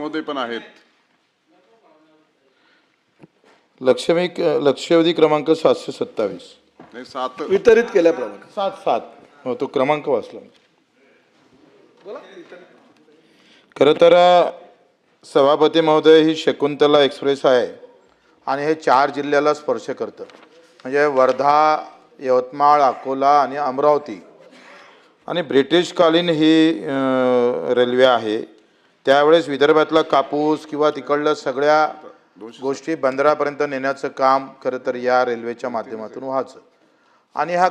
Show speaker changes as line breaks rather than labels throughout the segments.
महोदय पण आहेत.
लक्षवेधी क्रमांक 727
नाही, 7
वितरित केल्याप्रमाणे
7 हो तो क्रमांक वाचला. खरं तर सभापती महोदय, ही शकुंतला एक्सप्रेस आहे आणि हे 4 जिल्ह्याला स्पर्श करतं. म्हणजे वर्धा, यवतमाळ, अकोला आणि अमरावती. आणि ब्रिटिशकालीन ही रेल्वे आहे. त्यावेळेस विदर्भातला कापूस किंवा तिकडल्या सगळ्या गोष्टी बंदरापर्यंत नेण्याचं काम खरं तर या रेल्वेच्या माध्यमातून व्हायचं. आणि हा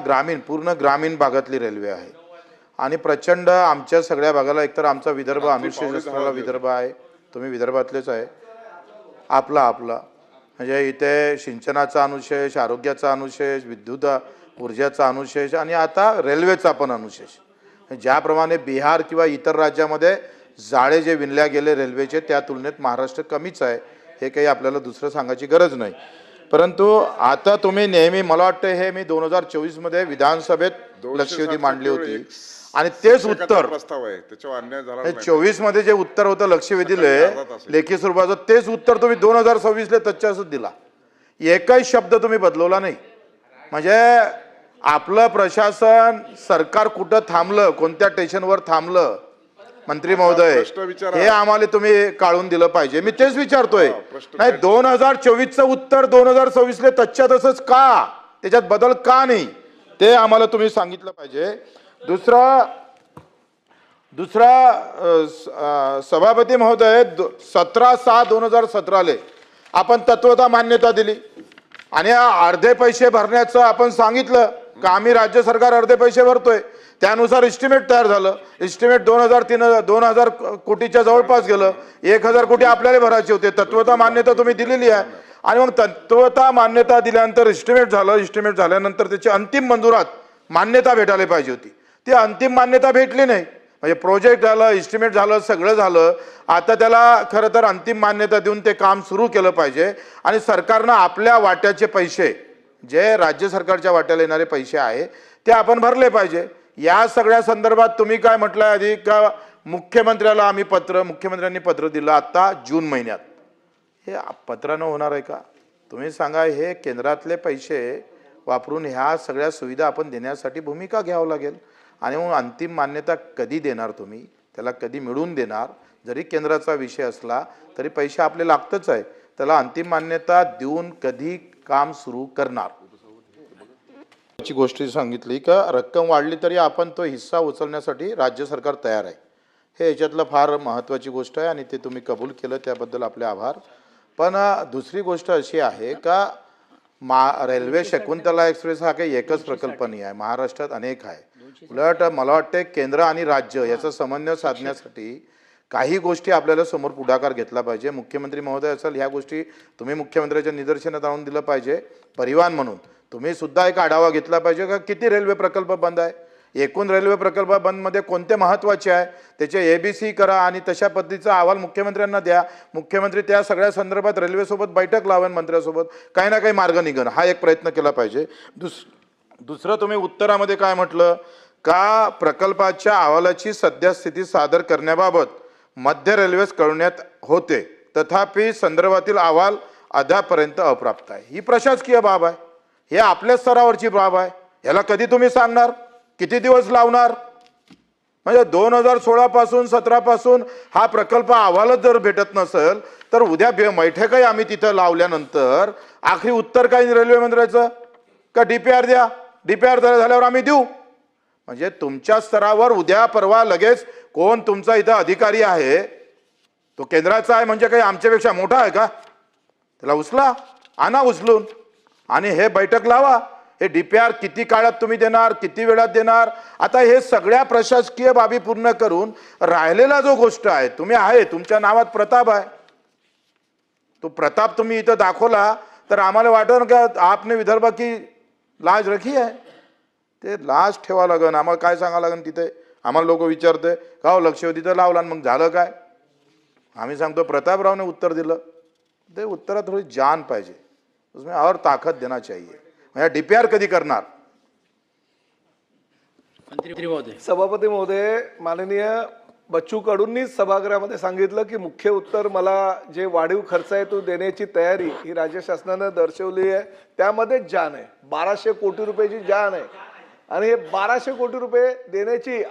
पूर्ण ग्रामीण भागातली रेल्वे आहे. आणि प्रचंड आमच्या सगळ्या भागाला, एकतर आमचा विदर्भ अनुशेष असलेला विदर्भ आहे, तुम्ही विदर्भातलेच आहे, आपला म्हणजे इथे सिंचनाचा अनुशेष, आरोग्याचा अनुशेष, विद्युत ऊर्जाचा अनुशेष आणि आता रेल्वेचा पण अनुशेष. ज्याप्रमाणे बिहार किंवा इतर राज्यामध्ये जाळे जे विणल्या गेले रेल्वेचे, त्या तुलनेत महाराष्ट्र कमीच आहे. हे काही आपल्याला दुसरं सांगायची गरज नाही. परंतु आता तुम्ही नेहमी, मला वाटतं हे मी 2024 मध्ये विधानसभेत लक्षवेधी मांडली होती आणि तेच उत्तर
प्रस्ताव आहे, त्याच्यावर अन्याय झाला.
24 मध्ये जे उत्तर होतं लक्षवेधीले लेखी स्वरूपाचं, तेच उत्तर तुम्ही 2026 ला तच्च्यासच दिला. एकही शब्द तुम्ही बदलवला नाही. म्हणजे आपलं प्रशासन, सरकार कुठं थांबलं, कोणत्या स्टेशनवर थांबलं, मंत्री महोदय, हे आम्हाला तुम्ही काढून दिलं पाहिजे. मी तेच विचारतोय. नाही, 2024चं उत्तर 2026 ला तच्च्या तसंच का, त्याच्यात बदल का नाही, ते आम्हाला तुम्ही सांगितलं पाहिजे. दुसरा सभापती महोदय, 17/6/2017 आपण तत्वता मान्यता दिली आणि अर्धे पैसे भरण्याचं आपण सांगितलं का आम्ही राज्य सरकार अर्धे पैसे भरतोय. त्यानुसार इस्टिमेट तयार झालं. इस्टिमेट 2000 कोटीच्या जवळपास गेलं. 1000 कोटी आपल्याला भरायचे होते. तत्वता मान्यता तुम्ही दिलेली आहे. आणि मग तत्वता मान्यता दिल्यानंतर इस्टिमेट झालं. इस्टिमेट झाल्यानंतर त्याची अंतिम मंजुरात मान्यता भेटायला पाहिजे होती. ती अंतिम मान्यता भेटली नाही. म्हणजे प्रोजेक्ट झालं, इस्टिमेट झालं, सगळं झालं. आता त्याला खरं तर अंतिम मान्यता देऊन ते काम सुरू केलं पाहिजे. आणि सरकारनं आपल्या वाट्याचे पैसे, जे राज्य सरकारच्या वाट्याला येणारे पैसे आहे, ते आपण भरले पाहिजे. या सगळ्या संदर्भात तुम्ही काय म्हटलं आधी का मुख्यमंत्र्याला मुख्यमंत्र्यांनी पत्र दिलं आता जून महिन्यात. हे पत्रानं होणार आहे का? तुम्ही सांगा. हे केंद्रातले पैसे वापरून ह्या सगळ्या सुविधा आपण देण्यासाठी भूमिका घ्यावं लागेल. आणि मग अंतिम मान्यता कधी देणार तुम्ही, त्याला कधी मिळवून देणार? जरी केंद्राचा विषय असला तरी पैसे आपले लागतच आहे. त्याला अंतिम मान्यता देऊन कधी काम सुरू करणार? ची गोष्ट सांगितली का रक्कम वाढली तरी आपण तो हिस्सा उचलण्यासाठी राज्य सरकार तयार आहे. हे याच्यातलं फार महत्त्वाची गोष्ट आहे आणि ते तुम्ही कबूल केलं, त्याबद्दल आपले आभार. पण दुसरी गोष्ट अशी आहे का रेल्वे शकुंतला एक्सप्रेस हा काही एकच प्रकल्प नाही आहे, महाराष्ट्रात अनेक आहे. उलट मला वाटते केंद्र आणि राज्य याचा समन्वय साधण्यासाठी काही गोष्टी आपल्याला समोर पुढाकार घेतला पाहिजे. मुख्यमंत्री महोदय असेल, ह्या गोष्टी तुम्ही मुख्यमंत्र्यांच्या निदर्शनात आणून दिलं पाहिजे. परिवहन म्हणून तुम्ही सुद्धा एक आढावा घेतला पाहिजे का किती रेल्वे प्रकल्प बंद आहे, एकूण रेल्वे प्रकल्प बंदमध्ये कोणते महत्त्वाचे आहे, त्याचे ABC करा आणि तशा पद्धतीचा अहवाल मुख्यमंत्र्यांना द्या. मुख्यमंत्री त्या सगळ्या संदर्भात रेल्वेसोबत बैठक लावेन, मंत्र्यासोबत काही ना काही मार्ग निघण, हा एक प्रयत्न केला पाहिजे. दुसरं तुम्ही उत्तरामध्ये काय म्हटलं का प्रकल्पाच्या अहवालाची सद्यस्थिती सादर करण्याबाबत मध्य रेल्वेस कळवण्यात होते, तथापि संदर्भातील अहवाल अद्यापर्यंत अप्राप्त आहे. ही प्रशासकीय बाब आहे, हे आपल्या स्तरावरची बाब आहे. याला कधी तुम्ही सांगणार, किती दिवस लावणार? म्हणजे 2016 पासून 17 पासून हा प्रकल्प अहवालच जर भेटत नसेल तर उद्या बैठकही आम्ही तिथं लावल्यानंतर आखरी उत्तर काय रेल्वे मंत्र्याचं का DPR द्या, DPR झाल्यावर आम्ही देऊ. म्हणजे तुमच्या स्तरावर उद्या परवा लगेच कोण तुमचा इथं अधिकारी आहे तो केंद्राचा आहे म्हणजे काही आमच्यापेक्षा मोठा आहे का? त्याला उचला, आणा उचलून आणि हे बैठक लावा. हे DPR किती काळात तुम्ही देणार, किती वेळात देणार? आता हे सगळ्या प्रशासकीय बाबी पूर्ण करून राहिलेला जो गोष्ट आहे, तुम्ही आहे तुमच्या नावात प्रताप आहे, तो प्रताप तुम्ही इथं दाखवला तर आम्हाला वाटतं का आपने विदर्भ की लाज रखी आहे. ते लाज ठेवा लागन. आम्हाला काय सांगावं लागेल तिथे? आम्हाला लोक विचारते का हो लक्षवेधी तर लावला मग झालं काय? आम्ही सांगतो प्रतापरावने उत्तर दिलं. ते उत्तरात थोडी जान पाहिजे, उसमें और ताकद देना चाहिए. म्हणजे DPR कधी करणार?
सभापती महोदय, माननीय बच्चू कडूंनीच सभागृहामध्ये सांगितलं की मुख्य उत्तर मला जे वाढीव खर्च आहे तो देण्याची तयारी ही राज्य शासनानं दर्शवली आहे. त्यामध्ये जान आहे, 1200 कोटी रुपयाची जान आहे आणि हे 1200 कोटी रुपये देण्याची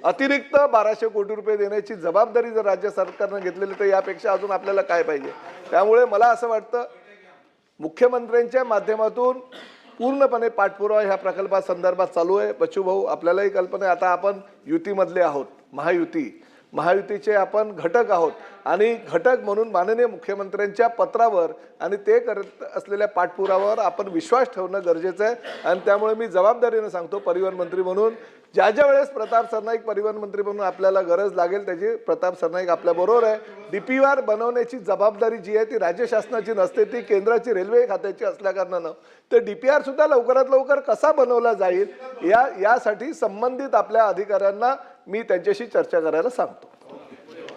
अतिरिक्त 1200 कोटी रुपये देण्याची जबाबदारी जर राज्य सरकारनं घेतलेली तर यापेक्षा अजून आपल्याला काय पाहिजे. त्यामुळे मला असं वाटतं मुख्यमंत्र्यांच्या माध्यमातून पूर्णपणे पाठपुरावा ह्या प्रकल्पासंदर्भात चालू आहे. बच्चू भाऊ, आपल्यालाही कल्पना आहे, आता आपण युतीमधले आहोत, महायुतीचे आपण घटक आहोत आणि घटक म्हणून माननीय मुख्यमंत्र्यांच्या पत्रावर आणि ते करत असलेल्या पाठपुराव्यावर आपण विश्वास ठेवणं गरजेचं आहे. आणि त्यामुळे मी जबाबदारीनं सांगतो, परिवहन मंत्री म्हणून ज्या वेळेस प्रताप सरनाईक परिवहन मंत्री म्हणून आपल्याला गरज लागेल त्याची प्रताप सरनाईक आपल्याबरोबर आहे. डीपीआर बनवण्याची जबाबदारी जी आहे ती राज्य शासनाची नसते, ती केंद्राची रेल्वे खात्याची असल्याकारणानं तर डीपीआर सुद्धा लवकरात लवकर कसा बनवला जाईल यासाठी संबंधित आपल्या अधिकाऱ्यांना मी त्यांच्याशी चर्चा करायला सांगतो.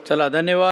चला, धन्यवाद.